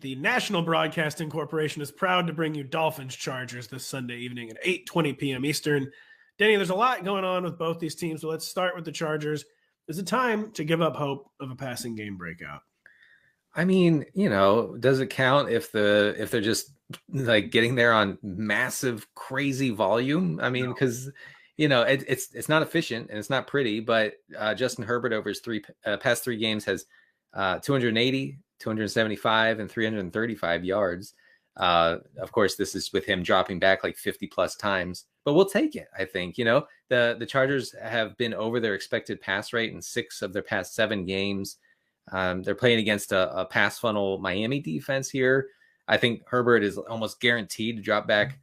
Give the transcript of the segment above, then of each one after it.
the National Broadcasting Corporation is proud to bring you Dolphins-Chargers this Sunday evening at 8:20 p.m. Eastern. Denny, there's a lot going on with both these teams, so let's start with the Chargers. Is it time to give up hope of a passing game breakout? I mean, does it count if they're just like getting there on massive, crazy volume? I mean, because it's not efficient and it's not pretty. But Justin Herbert over his past three games has 280, 275, and 335 yards. Of course, this is with him dropping back like 50 plus times, but we'll take it. I think the Chargers have been over their expected pass rate in 6 of their past 7 games. They're playing against a pass funnel Miami defense here. I think Herbert is almost guaranteed to drop back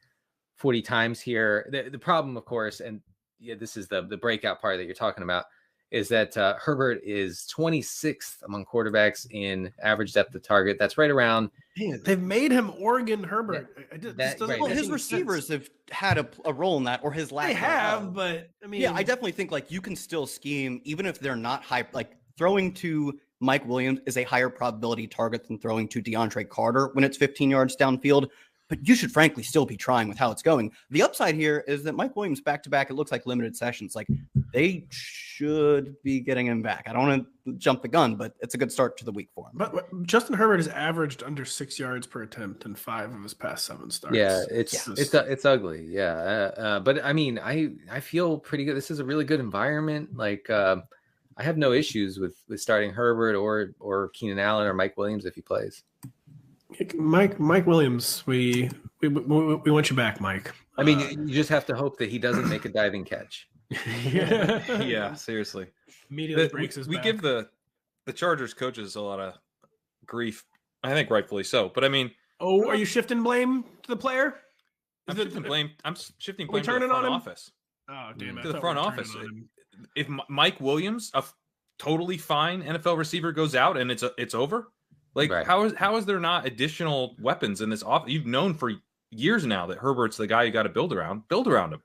40 times here. The problem, of course, and this is the breakout part that you're talking about, is that Herbert is 26th among quarterbacks in average depth of target. That's right around. Man, they've made him Oregon Herbert. His receivers have had a role in that, or his lack. They have, but I mean, I definitely think like you can still scheme even if they're not high. Like throwing to Mike Williams is a higher probability target than throwing to DeAndre Carter when it's 15 yards downfield. But you should frankly still be trying with how it's going. The upside here is that Mike Williams back-to-back, it looks like limited sessions. Like they should be getting him back. I don't want to jump the gun, but it's a good start to the week for him. But Justin Herbert has averaged under 6 yards per attempt in 5 of his past 7 starts. Yeah, it's ugly. Yeah. But I mean, I feel pretty good. This is a really good environment. Like I have no issues with starting Herbert or Keenan Allen or Mike Williams if he plays. Mike Williams, we want you back, Mike. I mean, you just have to hope that he doesn't make a diving catch. Yeah, seriously. Immediately breaks his back. We give the Chargers coaches a lot of grief. I think rightfully so. But I mean, are you shifting blame to the player? I'm shifting blame to the front office. Oh, damn it. To the front office. If Mike Williams, a totally fine NFL receiver, goes out and it's over. Like, right. How is there not additional weapons in this offense? You've known for years now that Herbert's the guy you got to build around. Build around him.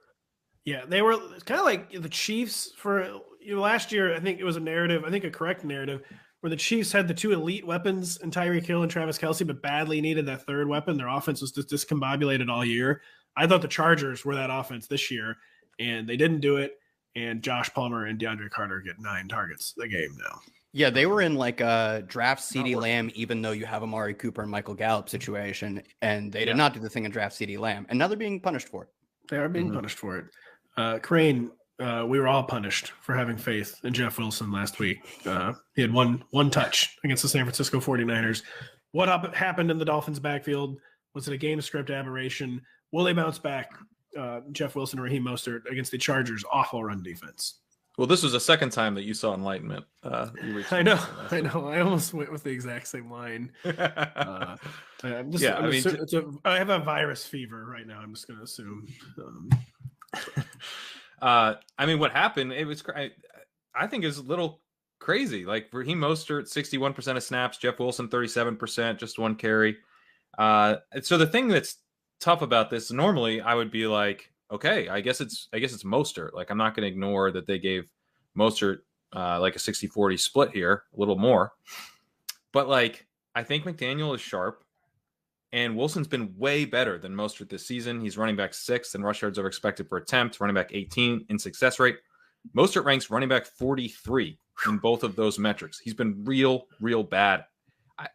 Yeah, they were kind of like the Chiefs for last year. I think it was a correct narrative, where the Chiefs had the 2 elite weapons in Tyreek Hill and Travis Kelce, but badly needed that third weapon. Their offense was just discombobulated all year. I thought the Chargers were that offense this year, and they didn't do it. And Josh Palmer and DeAndre Carter get 9 targets a game now. Yeah, they were in like a draft CeeDee Lamb, even though you have Amari Cooper and Michael Gallup situation, and they did not do the thing in draft CeeDee Lamb, and now they're being punished for it. They are being punished for it. Kerrane, we were all punished for having faith in Jeff Wilson last week. He had one touch against the San Francisco 49ers. What happened in the Dolphins' backfield? Was it a game script aberration? Will they bounce back? Jeff Wilson or Raheem Mostert against the Chargers' awful run defense. Well, this was the second time that you saw enlightenment. I know. I almost went with the exact same line. I have a virus fever right now. I'm just going to assume. I mean, what happened? It was. I think is a little crazy. Like Raheem Mostert, 61% of snaps. Jeff Wilson, 37%, just 1 carry. So the thing that's tough about this, normally I would be like, okay, I guess it's Mostert. Like, I'm not going to ignore that they gave Mostert like a 60-40 split here, a little more. But like, I think McDaniel is sharp, and Wilson's been way better than Mostert this season. He's running back 6th in rush yards over expected per attempt, running back 18 in success rate. Mostert ranks running back 43 in both of those metrics. He's been real bad.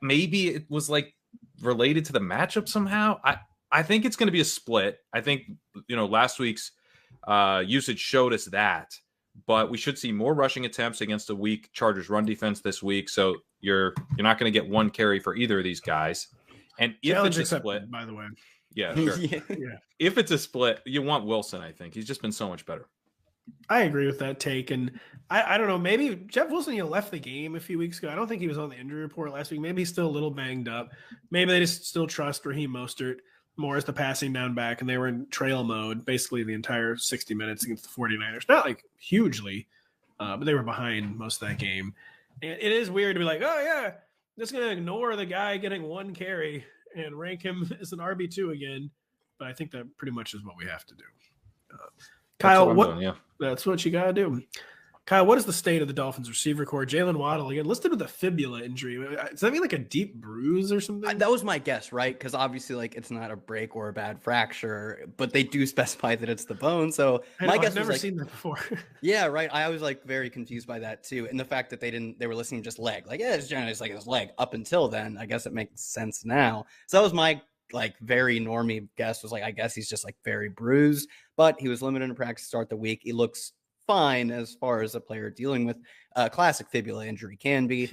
Maybe it was like related to the matchup somehow. I think it's going to be a split. I think, last week's usage showed us that, but we should see more rushing attempts against a weak Chargers run defense this week. So you're not going to get 1 carry for either of these guys. And if Challenge it's a split, by the way, yeah, sure. Yeah. If it's a split, you want Wilson. I think he's just been so much better. I agree with that take, and I don't know. Maybe Jeff Wilson left the game a few weeks ago. I don't think he was on the injury report last week. Maybe he's still a little banged up. Maybe they just still trust Raheem Mostert more as the passing down back, and they were in trail mode basically the entire 60 minutes against the 49ers. Not like hugely, but they were behind most of that game. And it is weird to be like, oh yeah, just going to ignore the guy getting 1 carry and rank him as an RB2 again. But I think that pretty much is what we have to do. Kyle, that's what you got to do. Kyle, what is the state of the Dolphins receiver core? Jaylen Waddle, again, listed with a fibula injury. Does that mean like a deep bruise or something? That was my guess, right? Because obviously, like, it's not a break or a bad fracture, but they do specify that it's the bone. So my guess I've never was, like, seen that before. yeah, right. I was like very confused by that too, and the fact that they were listening to just leg, like, yeah, it's generally just like his leg. Up until then, I guess it makes sense now. So that was my like very normie guess, was like, I guess he's just like very bruised, but he was limited in practice to start the week. He looks fine as far as a player dealing with a classic fibula injury can be.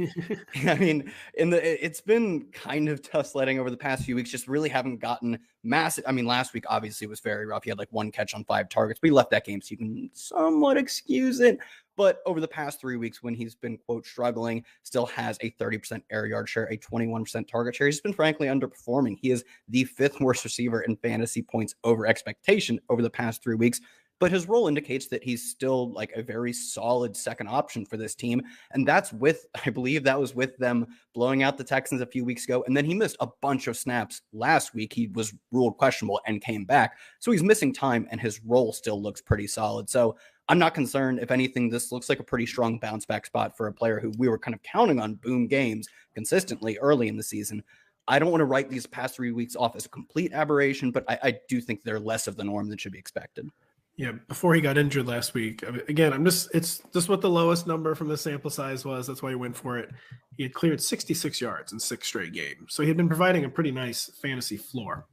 I mean, it's been kind of tough sledding over the past few weeks. Just really haven't gotten massive. I mean, last week obviously was very rough. He had like 1 catch on 5 targets, but he left that game, so you can somewhat excuse it. But over the past 3 weeks, when he's been, quote, struggling, still has a 30% air yard share, a 21% target share. He's been frankly underperforming. He is the 5th worst receiver in fantasy points over expectation over the past 3 weeks. But his role indicates that he's still like a very solid second option for this team. And that's with, I believe that was with them blowing out the Texans a few weeks ago. And then he missed a bunch of snaps last week. He was ruled questionable and came back. So he's missing time, and his role still looks pretty solid. So I'm not concerned. If anything, this looks like a pretty strong bounce back spot for a player who we were kind of counting on boom games consistently early in the season. I don't want to write these past 3 weeks off as a complete aberration, but I do think they're less of the norm than should be expected. Yeah, before he got injured last week, again, it's just what the lowest number from the sample size was. That's why he went for it. He had cleared 66 yards in 6 straight games. So he had been providing a pretty nice fantasy floor,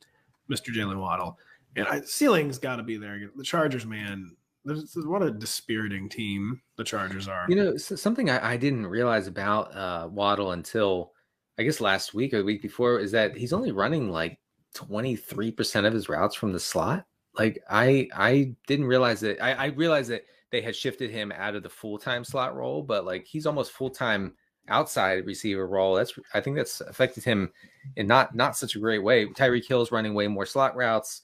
Mr. Jaylen Waddle. And ceiling's got to be there. The Chargers, man, what a dispiriting team the Chargers are. You know, something I didn't realize about Waddle until, I guess, last week or the week before is that he's only running like 23% of his routes from the slot. Like I didn't realize that. I realized that they had shifted him out of the full-time slot role, but like he's almost full-time outside receiver role. I think that's affected him in not such a great way. Tyreek Hill's running way more slot routes.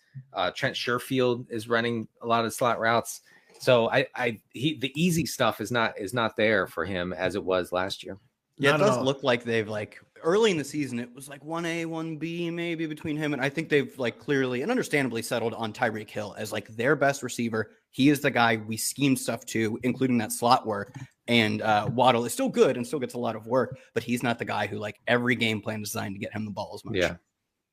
Trent Sherfield is running a lot of slot routes. So the easy stuff is not there for him as it was last year. Yeah, it does look like they've like early in the season, it was like 1A, 1B maybe between him. And I think they've like clearly and understandably settled on Tyreek Hill as like their best receiver. He is the guy we scheme stuff to, including that slot work. And Waddle is still good and still gets a lot of work, but he's not the guy who like every game plan is designed to get him the ball as much. Yeah.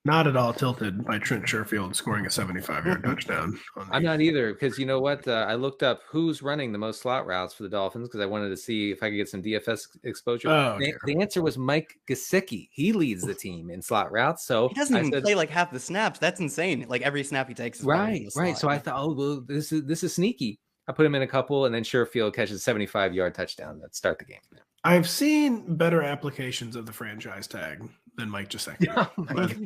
Not at all tilted by Trent Sherfield scoring a 75-yard touchdown. I'm not either, because you know what? I looked up who's running the most slot routes for the Dolphins because I wanted to see if I could get some DFS exposure. The answer was Mike Gesicki. He leads the team in slot routes. So he doesn't even play like half the snaps. That's insane. Like every snap he takes is right. So I thought, oh, well, this is sneaky. I put him in a couple, and then Sherfield catches a 75-yard touchdown that start the game. I've seen better applications of the franchise tag than Mike Gesicki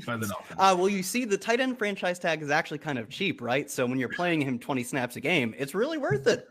by the Dolphins. Well, you see, the tight end franchise tag is actually kind of cheap, right? So when you're playing him 20 snaps a game, it's really worth it.